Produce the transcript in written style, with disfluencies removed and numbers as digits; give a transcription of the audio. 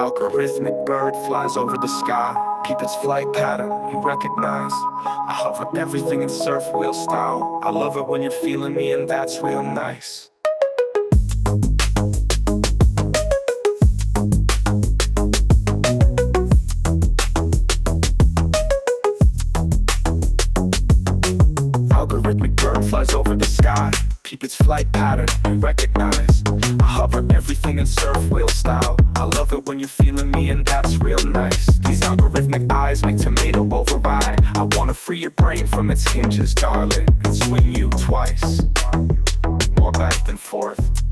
Algorithmic bird flies over the sky. Keep its flight pattern, you recognize. I hover everything in surf wheel style. I love it when you're feeling me, and that's real nice. Algorithmic bird flies over the sky. Keep its flight pattern, you recognize. I hover everything in surf wheel style. I love it when you're feeling me, and that's real nice. These algorithmic eyes make tomato override. I wanna free your brain from its hinges, darling, and swing you twice, more back than forth.